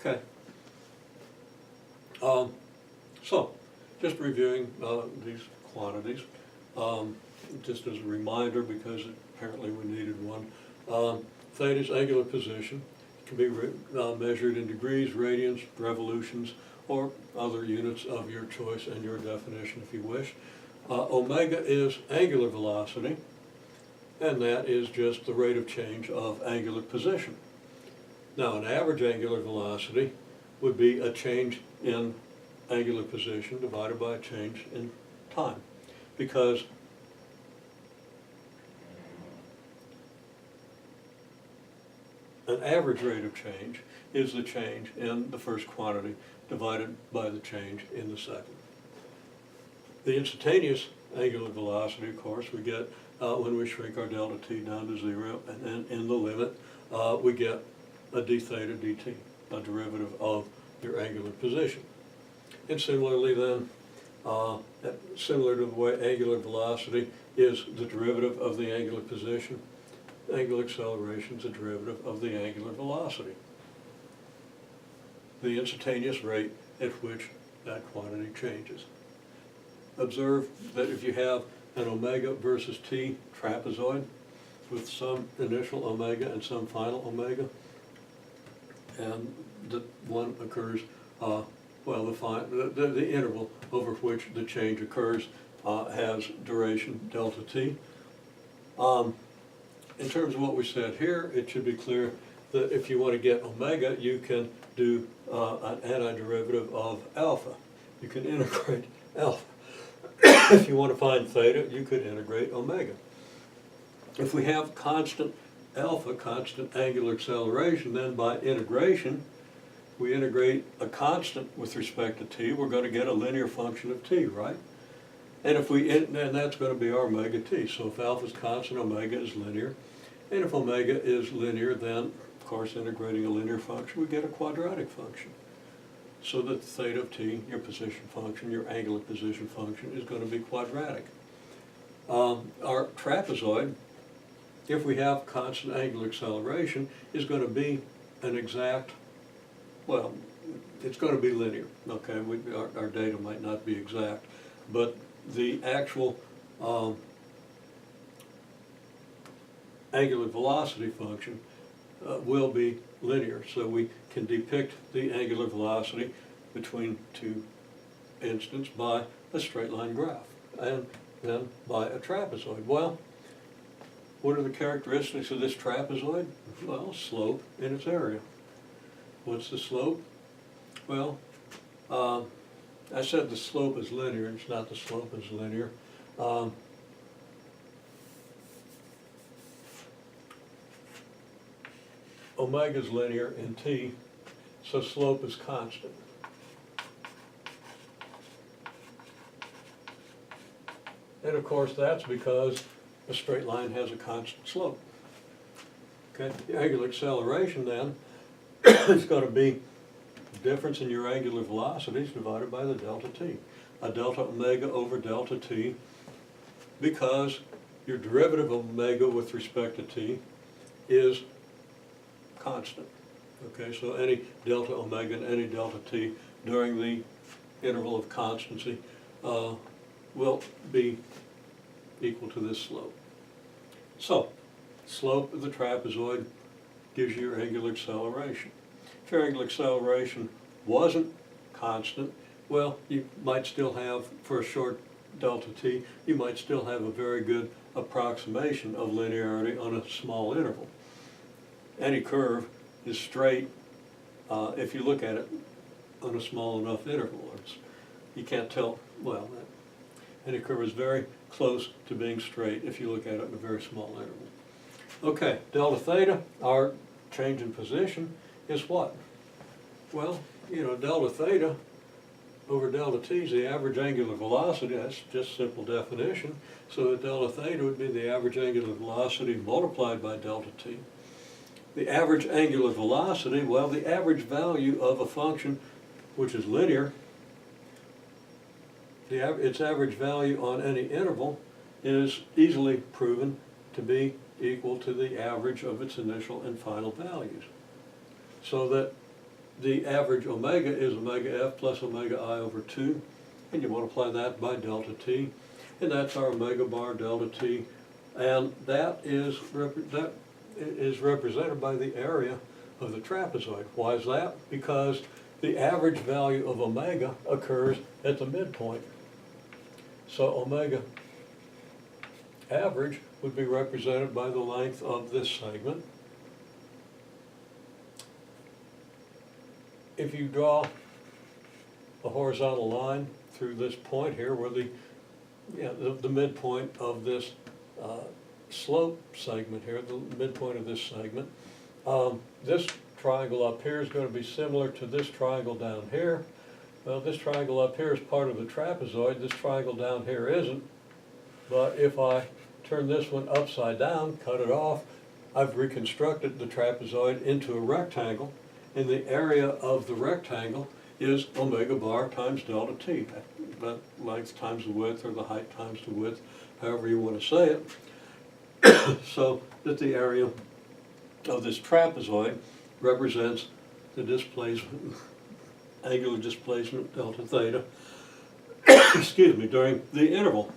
Okay. So, just reviewing these quantities, just as a reminder, because apparently we needed one. Theta's angular position can be measured in degrees, radians, revolutions, or other units of your choice and your definition if you wish. Omega is angular velocity, and that is just the rate of change of angular position. Now, an average angular velocity would be a change in angular position divided by a change in time, because an average rate of change is the change in the first quantity divided by the change in the second. The instantaneous angular velocity, of course, we get when we shrink our delta t down to 0, and then in the limit we get a d theta dt, a derivative of your angular position. And similarly then, similar to the way angular velocity is the derivative of the angular position, angular acceleration is a derivative of the angular velocity, the instantaneous rate at which that quantity changes. Observe that if you have an omega versus t trapezoid with some initial omega and some final omega, and the one occurs, the interval over which the change occurs has duration delta t. In terms of what we said here, it should be clear that if you want to get omega, you can do an antiderivative of alpha. You can integrate alpha. If you want to find theta, you could integrate omega. If we have constant alpha, constant angular acceleration, then by integration, we integrate a constant with respect to t, we're going to get a linear function of t, right? And if and that's going to be our omega t. So if alpha is constant, omega is linear. And if omega is linear, then, of course, integrating a linear function, we get a quadratic function. So that theta of t, your position function, your angular position function, is going to be quadratic. Our trapezoid, if we have constant angular acceleration, is going to be an exact, well, it's going to be linear, okay? Our data might not be exact, but the actual angular velocity function will be linear. So we can depict the angular velocity between two instants by a straight line graph, and then by a trapezoid. Well, what are the characteristics of this trapezoid? Well, slope in its area. What's the slope? Well, I said the slope is linear. It's not the slope is linear. Omega is linear in t, so slope is constant. And of course that's because a straight line has a constant slope. Okay, the angular acceleration then is going to be the difference in your angular velocities divided by the delta t. A delta omega over delta t, because your derivative of omega with respect to t is constant. Okay, so any delta omega and any delta t during the interval of constancy will be equal to this slope. So, slope of the trapezoid gives you your angular acceleration. If your angular acceleration wasn't constant, well, you might still have, for a short delta t, you might still have a very good approximation of linearity on a small interval. Any curve is straight if you look at it on a small enough interval. You can't tell, well, any curve is very close to being straight if you look at it in a very small interval. Okay, delta theta, our change in position, is what? Well, you know, delta theta over delta t is the average angular velocity. That's just simple definition. So that delta theta would be the average angular velocity multiplied by delta t. The average angular velocity, well, the average value of a function which is linear, its average value on any interval is easily proven to be equal to the average of its initial and final values. So that the average omega is omega f plus omega I over 2, and you multiply that by delta t, and that's our omega bar delta t, and that is represented by the area of the trapezoid. Why is that? Because the average value of omega occurs at the midpoint. So omega average would be represented by the length of this segment. If you draw a horizontal line through this point here, where the midpoint of this slope segment here, the midpoint of this segment, this triangle up here is going to be similar to this triangle down here. Well, this triangle up here is part of the trapezoid. This triangle down here isn't. But if I turn this one upside down, cut it off, I've reconstructed the trapezoid into a rectangle, and the area of the rectangle is omega bar times delta t. That length times the width, or the height times the width, however you want to say it. So that the area of this trapezoid represents the displacement, angular displacement delta theta, excuse me, during the interval.